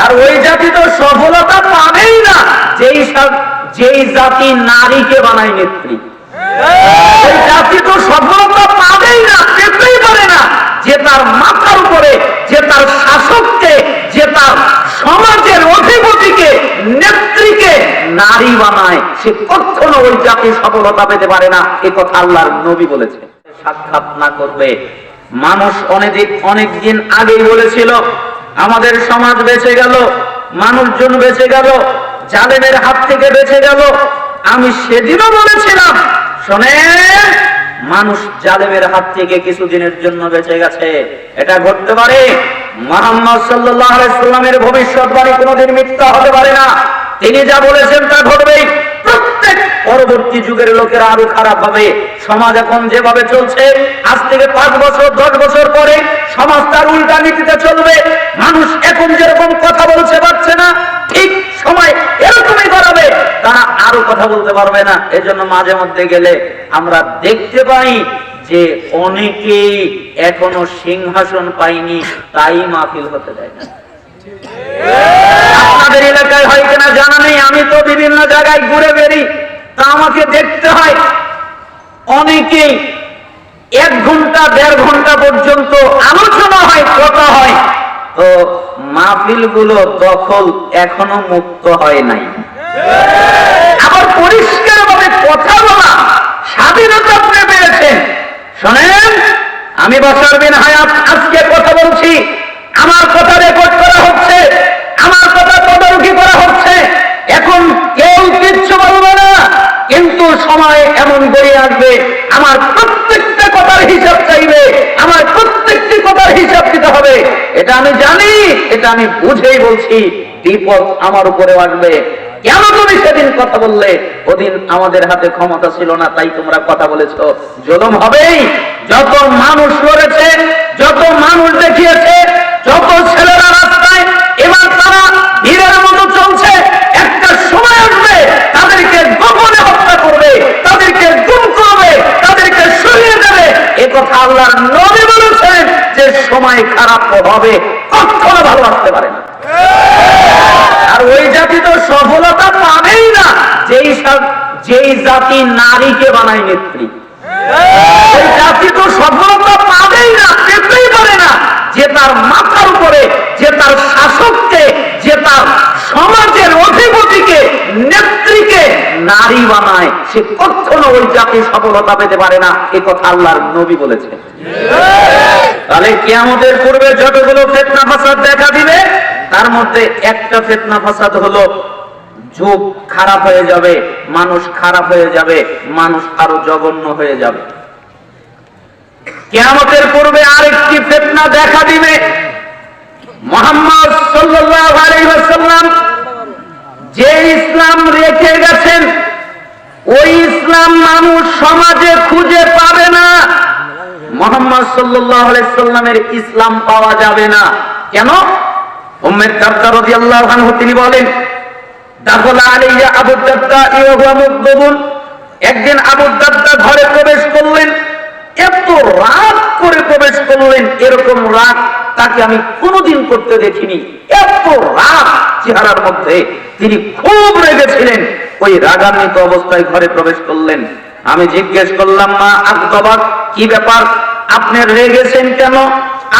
আর ওই জাতি তো সফলতা পাবেই না যেই জাতি নারীকে বানায় নেত্রী। ওই জাতি তো সফলতা পাবেই না, পেতেই পারে না যে তার মাথার উপরে, যে তার শাসককে, যে তার সমাজের অধিপতিকে, নেত্রীকে নারী বানায়। সে কখনো ওই জাতি সফলতা পেতে পারে না। এ কথা আল্লাহর নবী বলেছে। সাক্ষাৎ না করবে মানুষ অনেক দিন আগেই বলেছিল আমাদের সমাজ বেঁচে গেল, মানুষজন বেঁচে গেল, জালেমের হাত থেকে বেঁচে গেল। আমি সেদিনও বলেছিলাম শোনেন, মানুষ জালেমের হাত থেকে কিছুদিনের জন্য বেঁচে গেছে, এটা ঘটতে পারে। মুহাম্মদ সাল্লাল্লাহু আলাইহি সাল্লামের ভবিষ্যৎবাণী কোনোদিন মিথ্যা হতে পারে না। তিনি যা বলেছেন তা ঘটবেই। প্রত্যেক পরবর্তী যুগের লোকেরা আরো খারাপ হবে। সমাজ এখন যেভাবে চলছে, আজ থেকে 5 বছর 10 বছর পরে সমাজ তার উল্টা নীতিতে চলবে। মানুষ এখন যেরকম কথা বলছে পারছে না, ঠিক সময় এরকমই করাবে, তারা আরো কথা বলতে পারবে না। এজন্য মাঝে মধ্যে গেলে আমরা দেখতে পাই যে অনেকেই এখনো সিংহাসন পায়নি, তাই মাহফিল হতে দেয় না। আপনাদের এলাকায় হয় কিনা জানা নেই, আমি তো বিভিন্ন জায়গায় ঘুরে বেরি, তা আমাকে দেখতে হয় অনেকেই 1 ঘন্টা 1.5 ঘন্টা পর্যন্ত আলোচনা হয়, কথা হয়, তো মাহফিল গুলো দখল এখনো মুক্ত হয় নাই। আবার পরিষ্কার ভাবে কথা বলা স্বাধীনতা আপনি পেয়েছেন। শোনেন, আমি বাশার বিন হায়াত আজকে কথা বলছি, আমার কথা রেকর্ড করা হচ্ছে, আমার কথা তদারকি করা হচ্ছে। এখন কেউ কিচ্ছু বলবে না, কিন্তু সময় এমন গড়িয়ে আসবে আমার প্রত্যেকটা কথার হিসাব চাইবে, আমার প্রত্যেকটি কথার হিসাব দিতে হবে। এটা আমি জানি, এটা আমি বুঝেই বলছি। বিপদ আমার উপরে আসবে। কেন তুমি সেদিন কথা বললে? ওদিন আমাদের হাতে ক্ষমতা ছিল না, তাই তোমরা কথা বলেছো। জুলুম হবেই। যত মানুষ লড়েছে, যত মানুষ দেখিয়েছে, যত ছেলেরা রাস্তায়, এবার তারা ধীরের মতো চলছে। একটা সময় আসবে তাদেরকে গোপনে হত্যা করবে, তাদেরকে গুম করবে, তাদেরকে সরিয়ে দেবে। এ কথা আল্লাহর নবী বলেছেন যে সময় খারাপ হবে, কখনো ভালো আসতে পারে না। আর ওই জাতি তো সফলতা পাবেই না যেই জাতি নারীকে বানায় নেত্রী। ওই জাতি তো সফলতা পাবেই না, পেতেই পারে না যে তার মাথার উপরে, যে তার শাসককে, যে তার সমাজের অধিপতিকে, নেত্রীকে নারী বানায়। সে কখনো ওই জাতি সফলতা পেতে পারে না। এ কথা আল্লাহর নবী বলেছে। তাহলে কিয়ামতের পূর্বে যতগুলো ফিতনা ফাসাদ দেখা দিবে, তার মধ্যে একটা ফিতনা ফাসাদ হলো যুগ খারাপ হয়ে যাবে, মানুষ খারাপ হয়ে যাবে, মানুষ আরো জঘন্য হয়ে যাবে। কিয়ামতের পূর্বে আরেকটি ফিতনা দেখা দিবে। মুহাম্মদ সাল্লাল্লাহু আলাইহি ওয়াসাল্লাম যে ইসলাম রেখে গেছেন, ওই ইসলাম মানুষ সমাজে খুঁজে পাবে না। মুহাম্মদ সাল্লাল্লাহু আলাইহি ওয়াসাল্লামের ইসলাম পাওয়া যাবে না। কেন? উম্মে দারদা রাদিয়াল্লাহু আনহু তিনি বলেন, দাখালা আলাইয়া আবু দারদা ওয়া হুয়া মুগদাবুন। একদিন আবু দারদা ঘরে প্রবেশ করলেন, এত রাগ করে প্রবেশ করলেন, এরকম রাগ তাকে আমি কোনোদিন করতে দেখিনি। এত রাগ চেহারার মধ্যে, তিনি খুব রেগেছিলেন। ওই রাগান্বিত অবস্থায় ঘরে প্রবেশ করলেন। আমি জিজ্ঞেস করলাম, মা আকদাবাক, কি ব্যাপার, আপনি রেগেছেন কেন,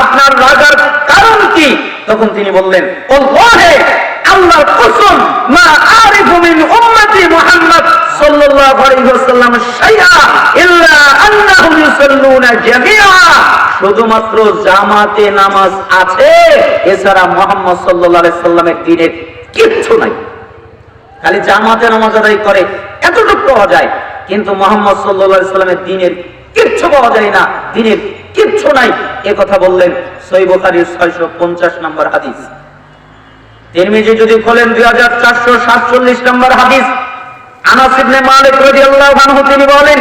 আপনার রাগার কারণ কি? তখন তিনি বললেন, আল্লাহে, আল্লাহর কসম, মা আরিফু মিন উম্মতি মুহাম্মদ সাল্লাল্লাহু আলাইহি ওয়াসাল্লাম শাইআ ইল্লা আন্নাহুম ইউসাল্লুনা জামিআ। শুধুমাত্র জামাতে নামাজ আছে, এছাড়া মুহাম্মদ সাল্লাল্লাহু আলাইহি সাল্লামের দ্বীনের কিচ্ছু নাই। খালি জামাতে নামাজ আদায় করে এতটুকু পাওয়া যায়, কিন্তু মুহাম্মদ সাল্লাল্লাহু আলাইহি সাল্লামের দ্বীনের কিচ্ছু পাওয়া যায় না, দ্বীনের কিচ্ছু নাই। এ কথা বললেন সহিহ বুখারীর 650 নম্বর হাদিস। তিরমিজি যদি খোলেন 2447 নম্বর হাদিস। আনাস ইবনে মালিক রাদিয়াল্লাহু আনহু তিনি বলেন,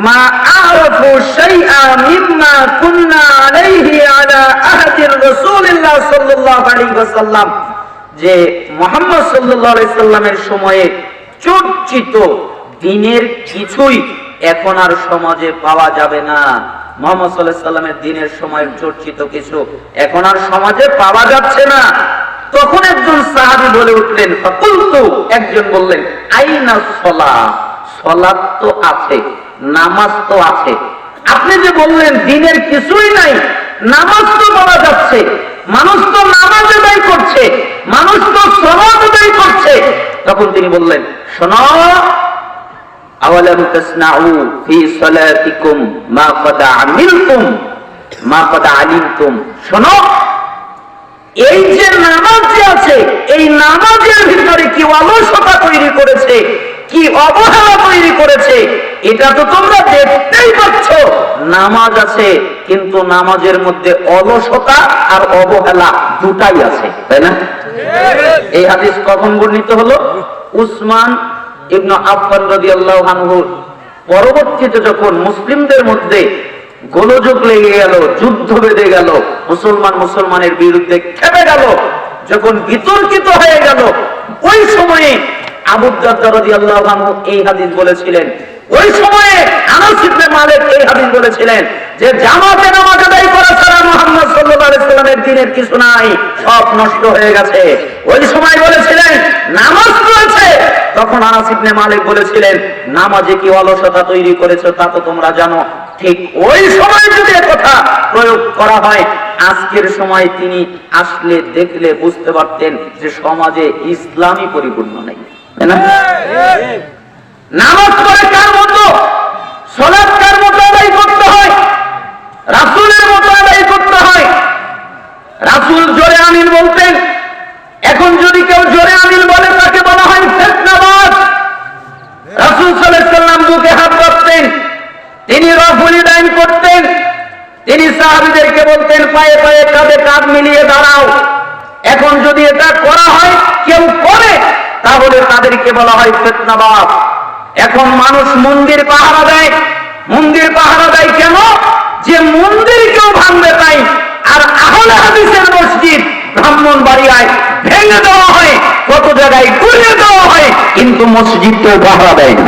মা আরাফু শাইআ মিম্মা কুননা আলাইহি আলা আহদি রাসূলিল্লাহ সাল্লাল্লাহু আলাইহি ওয়াসাল্লাম, যে মুহাম্মদ সাল্লাল্লাহু আলাইহি সাল্লামের সময়ে চর্চিত দ্বীনের কিছুই এখন আর সমাজে পাওয়া যাবে না। মুহাম্মদ সাল্লাল্লাহু আলাইহি সাল্লামের দ্বীনের সময়ের চর্চিত কিছু এখন আর সমাজে পাওয়া যাচ্ছে না। তখন একজন সাহাবী বলে উঠলেন, ফাকুলতু, একজন বললেন, আইনা সালাত, সালাত তো আছে, নামাজ তো আছে। আপনি যে বললেন দিনের কিছুই নাই, নামাজ তো বলা যাচ্ছে, মানুষ তো নামাজ আদায় করছে, মানুষ তো সালাত আদায় করছে। তখন তিনি বললেন, শোনো, আওয়ালাম তাসনাউ ফি সালাতিকুম মা ক্বাদ আমিলতুম মা ক্বাদ আলিমতুম। শোনো, এই যে নামাজ যে আছে, এই নামাজের ভিতরে কি অলসতা তৈরি করেছে, কি অবহেলা তৈরি করেছে, এটা তো তোমরা দেখতেই পাচ্ছ। নামাজ আছে, কিন্তু নামাজের মধ্যে অলসতা আর অবহেলা দুটাই আছে, তাই না? এই হাদিস কখন বর্ণিত হলো? উসমান ইবনে আফফান রাদিয়াল্লাহু আনহু পরবর্তীতে যখন মুসলিমদের মধ্যে গোলযোগ লেগে গেল, যুদ্ধ বেঁধে গেল, মুসলমানের বিরুদ্ধে খেপে গেল, যখন বিতর্কিত হয়ে গেল, ওই সময়ে আবু দারদা রাদিয়াল্লাহু আনহু এই হাদিস বলেছিলেন। ওই সময়ে আনাস ইবনে মালিক এই হাদিস বলেছিলেন যে জামাতে নামাজ আদায় করা ছাড়া মুহাম্মদ সাল্লাল্লাহু আলাইহি সাল্লামের দ্বীনের কিছু নাই, সব নষ্ট হয়ে গেছে। ওই সময় বলেছিলেন নামাজ রয়েছে। তখন আনাস ইবনে মালিক বলেছিলেন, নামাজে কি অলসতা তৈরি করেছে তা তো তোমরা জানো। ঠিক ওই সময় যদি কথা প্রয়োগ করা হয়, আজকের সময় তিনি আসলে দেখলে বুঝতে পারতেন যে সমাজে ইসলামই পরিপূর্ণ নেই, তাই না? নামাজ পড়ে কার মতো, সালাত কার মতো আদায় করতে হয়? রাসূলের মতো আদায় করতে হয়। রাসূল জোরে আমিন বলতেন। এখন যদি কেউ জোরে আমিন বলে তাকে বলা হয় ফিতনাবাজ। রাসূল সাল্লাল্লাহু আলাইহি সাল্লাম বুকে হাত রাখতেন, তিনি রফুল ইয়াদাইন করতেন, তিনি সাহাবীদেরকে বলতেন পায়ে পায়ে কাঁধে কাঁধ মিলিয়ে দাঁড়াও। এখন যদি এটা করা হয়, কেউ করে, তাহলে তাদেরকে বলা হয় ফিতনাবাজ। এখন মানুষ মন্দির পাহারা দেয়। মন্দির পাহারা দেয় কেন? যে মন্দির কেউ ভাঙবে তাই। আর আহলে হাদিসের মসজিদ ব্রাহ্মণবাড়িয়ায় ভেঙে দেওয়া হয়, কত জায়গায় গুড়িয়ে দেওয়া হয়, কিন্তু মসজিদ কেউ পাহারা দেয় না।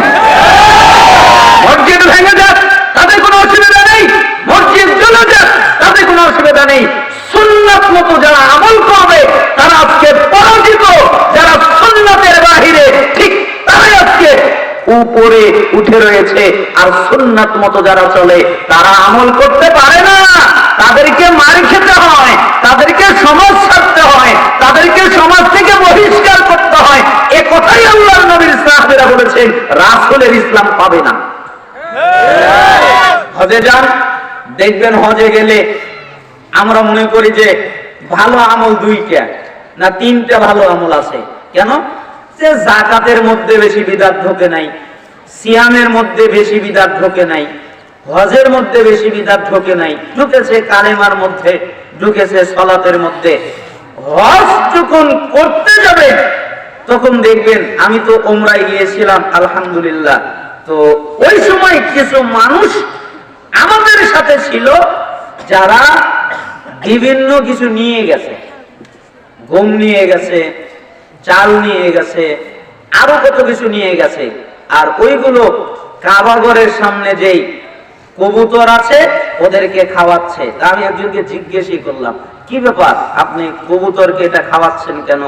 মসজিদ ভেঙে যাক, তাতে কোনো অসুবিধা নেই। মসজিদ জ্বলে যাক, তাতে কোনো অসুবিধা নেই। সুন্নাত মতো যারা আমল করবে তারা আজকে পরাজিত। যারা সুন্নাতের বাহিরে, ঠিক তারাই আজকে উপরে উঠে রয়েছে। আর সুন্নাত মতো যারা চলে তারা আমল করতে পারে না। তাদেরকে মার খেতে হয়, তাদেরকে সমাজ ছাড়তে হয়, তাদেরকে সমাজ থেকে বহিষ্কার করতে হয়। এ কথাই আল্লাহর নবীর সাহাবীরা বলেছেন, রাসূলের ইসলাম পাবে না। হজে যান, দেখবেন হজে গেলে আমরা মনে করি যে ভালো আমল দুইটা না তিনটা ভালো আমল আছে। কেন? যে যাকাতের মধ্যে বেশি বিদআত ঢোকে নাই, সিয়ামের মধ্যে বেশি বিদআত ঢোকে নাই, হজের মধ্যে বেশি বিদআত ঢোকে নাই, ঢুকেছে কালেমার মধ্যে, ঢুকেছে সালাতের মধ্যে। হজ যখন করতে যাবে তখন দেখবেন, আমি তো উমরায় গিয়েছিলাম আলহামদুলিল্লাহ, তো ওই সময় কিছু মানুষ আমাদের সাথে ছিল যারা বিভিন্ন কিছু নিয়ে গেছে, গম নিয়ে গেছে, চাল নিয়ে গেছে, আরো কত কিছু নিয়ে গেছে। আর ওইগুলো কাবা ঘরের সামনে যেই কবুতর আছে ওদেরকে খাওয়াচ্ছে। তা আমি একজনকে জিজ্ঞেসই করলাম, কি ব্যাপার, আপনি কবুতরকে এটা খাওয়াচ্ছেন কেন?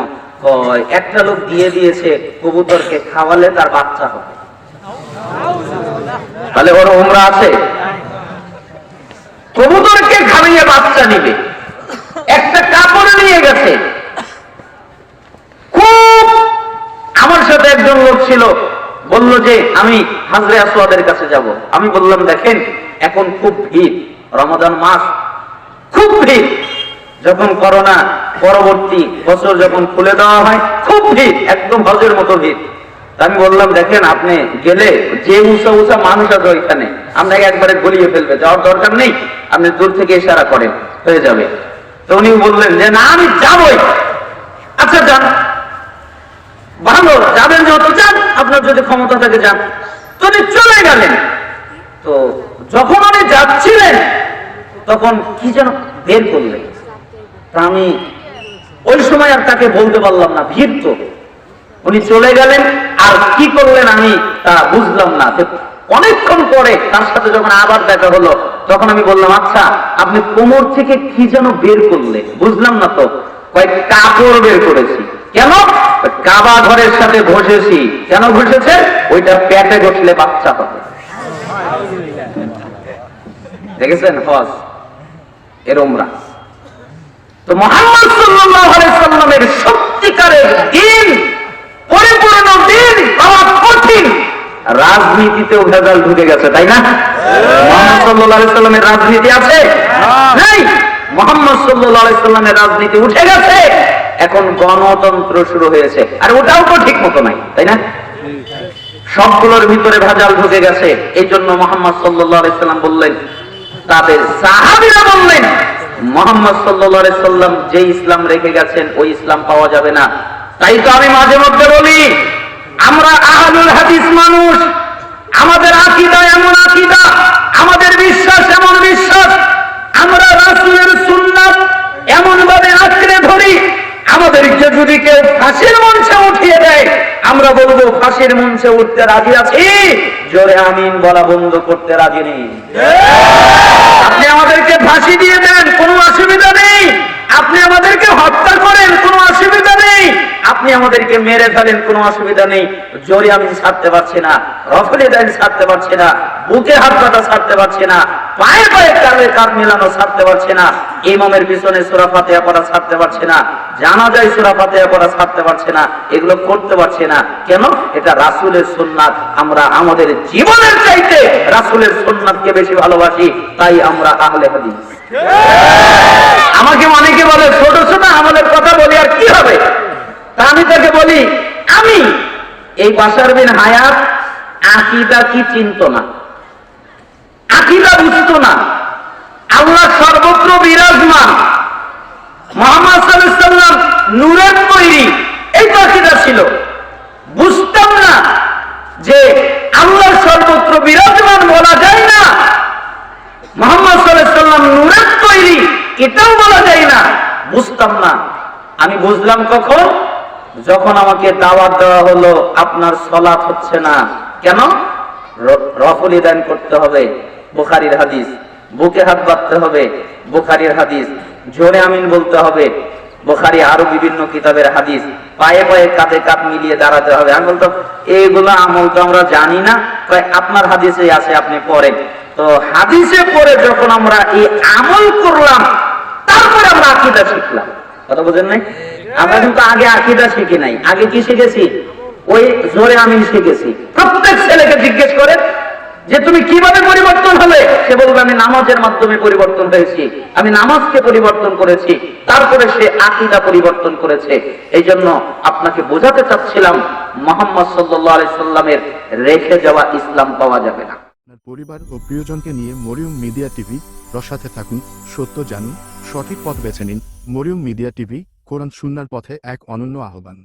একটা লোক দিয়ে দিয়েছে, কবুতরকে খাওয়ালে তার বাচ্চা হবে। তাহলে ওর উমরা আছে? কবুতরকে খাইয়ে বাচ্চা নিবে। একটা কাপড় নিয়ে গেছে। খুব আমার সাথে একজন লোক ছিল, বলল যে আমি হাজরে আসওয়াদের কাছে যাব। আমি বললাম দেখেন এখন খুব ভিড়, রমাদান মাস, খুব ভিড়। যখন করোনা পরবর্তী বছর যখন খুলে দেওয়া হয়, খুব ভিড়, একদম হজের মতো ভিড়। আমি বললাম দেখেন আপনি গেলে যে উঁচা উঁচা মানুষ আছে ওইখানে আপনাকে একবারে গলিয়ে ফেলবে, যাওয়ার দরকার নেই, আপনি দূর থেকে ইশারা করেন, হয়ে যাবে। তো উনি বললেন যে না আমি যাবই। আচ্ছা যান, ভালো, যাবেন যত যান, আপনার যদি ক্ষমতা থাকে যান। তো উনি চলে গেলেন। তো যখন উনি যাচ্ছিলেন তখন কি যেন বের করলেন। তা আমি ওই সময় আর তাকে বলতে পারলাম না, ভিড় তো। উনি চলে গেলেন, আর কি করলেন আমি তা বুঝলাম না। অনেকক্ষণ পরে তার সাথে যখন আবার দেখা হলো তখন আমি বললাম আচ্ছা আপনি কোমর থেকে কি যেন বের করলেন, বুঝলাম না তো। কয়েক কাপড় বের করেছি। কেন? কাবা ঘরের সাথে ঘষেছি। কেন ঘষেছে? ওইটা পেটে ঘষলে বাচ্চা হবে। দেখেছেন হজ এর উমরা। তো মুহাম্মদ সাল্লাল্লাহু আলাইহি সাল্লামের সত্যিকারের দিন, পরিপূর্ণ দিন পাওয়া কঠিন। রাজনীতিতেও ভেজাল ঢুকে গেছে, তাই না? মুহাম্মদ সাল্লাল্লাহু আলাইহি সাল্লামের রাজনীতি আছে? নাই। মুহাম্মদ সাল্লাল্লাহু আলাইহি সাল্লামের রাজনীতি উঠে গেছে, এখন গণতন্ত্র শুরু হয়েছে। আর ওটাও তো ঠিক মতো নাই, তাই না? সবগুলোর ভিতরে ভেজাল ঢুকে গেছে। এই জন্য মুহাম্মদ সাল্লাল্লাহু আলাইহি সাল্লাম বললেন, তাদের সাহাবীরা বললেন, মুহাম্মদ সাল্লাল্লাহু আলাইহি সাল্লাম যে ইসলাম রেখে গেছেন ওই ইসলাম পাওয়া যাবে না। তাই তো আমি মাঝে মধ্যে বলি, আমরা আহলুল হাদিস মানুষ, আমাদের আকীদা এমন আকীদা, আমাদের বিশ্বাস এমন বিশ্বাস, আমরা রাসূলের সুন্নাত এমন ভাবে আঁকড়ে ধরি, আমাদেরকে যদি কেউ ফাঁসির মঞ্চে উঠিয়ে দেয় আমরা বলবো ফাঁসির মঞ্চে উঠতে রাজি আছি, জোরে আমিন বলা বন্ধ করতে রাজি নেই। আপনি আমাদেরকে ফাঁসি দিয়ে দেন, কোনো অসুবিধা নেই। আপনি আমাদেরকে হত্যা করেন, কোনো অসুবিধা নেই। আপনি আমাদেরকে মেরে ফেলেন, কোনো অসুবিধা নেই। জোরে আমিন ছাড়তে পারছি না, রফলে দাইন ছাড়তে পারছি না, বুকে হাত পাতা ছাড়তে পারছি না, পায়ে পায়ে কাঁধে কাঁধ মিলানো ছাড়তে পারছি না, ইমামের পিছনে সূরা ফাতিহা পড়া ছাড়তে পারছি না, জানাজায় সূরা ফাতিহা পড়া ছাড়তে পারছি না, এগুলো করতে পারছি না। কেন? এটা রাসূলের সুন্নাত। আমরা আমাদের জীবনের চাইতে রাসূলের সুন্নাতকে বেশি ভালোবাসি, তাই আমরা আহলে হাদিস। আমাকে অনেকে বলে ছোট ছোট আমলের কথা বলি আর কি হবে, তা আমি তাকে বলি, আমি এই বাশার বিন হায়াত আকীদা কি চিনত না, আকীদা বুঝতো না। আল্লাহ সর্বত্র বিরাজমান, মুহাম্মদ সাল্লাল্লাহু আলাইহি সাল্লাম নূরের তৈরি, এই তো আকীদা ছিল। বুঝতাম না যে আল্লাহ সর্বত্র বিরাজমান বলা যায় না, মুহাম্মদ সাল্লাল্লাহু আলাইহি সাল্লাম নূরের তৈরি এটাও বলা যায় না, বুঝতাম না। আমি বুঝলাম কখন? যখন আমাকে দাওয়াত দেওয়া হলো আপনার সালাত হচ্ছে না। কেন? রফল দান করতে হবে, বুখারীর হাদিস, বুকে হাত বাঁধতে হবে, বুখারীর হাদিস, জোরে আমিন বলতে হবে, বুখারী আরো বিভিন্ন কিতাবের হাদিস, পায়ে পায়ে কাঁধে কাঁধ মিলিয়ে দাঁড়াতে হবে। আমি বলতাম এইগুলো আমল তো আমরা জানি না। আপনার হাদিসে আছে, আপনি পড়েন। তো হাদিসে পড়ে যখন আমরা এই আমল করলাম, তারপরে আমরা আকীদা শিখলাম। কথা বুঝেন নাই? আমরা কিন্তু আগে আকীদা শিখি নাই। আগে কি শিখেছি? ওই জোরে আমিন শিখেছি। প্রত্যেক ছেলেকে জিজ্ঞেস করে যে তুমি কিভাবে পরিবর্তন হলে, সে বলবে আমি নামাজের মাধ্যমে পরিবর্তন হয়েছি, আমি নামাজকে পরিবর্তন করেছি, তারপরে সে আকীদা পরিবর্তন করেছে। এই জন্য আপনাকে বোঝাতে চাচ্ছিলাম মুহাম্মদ সাল্লাল্লাহু আলাইহি সাল্লামের রেখে যাওয়া ইসলাম পাওয়া যাবে না। পরিবার ও প্রিয়জনকে নিয়ে মরিয়ম মিডিয়া টিভি এর সাথে থাকুন, সত্য জানুন, সঠিক পথ বেছে নিন। মরিয়ম মিডিয়া টিভি, কোরআন সুন্নাহর পথে এক অনন্য আহ্বান।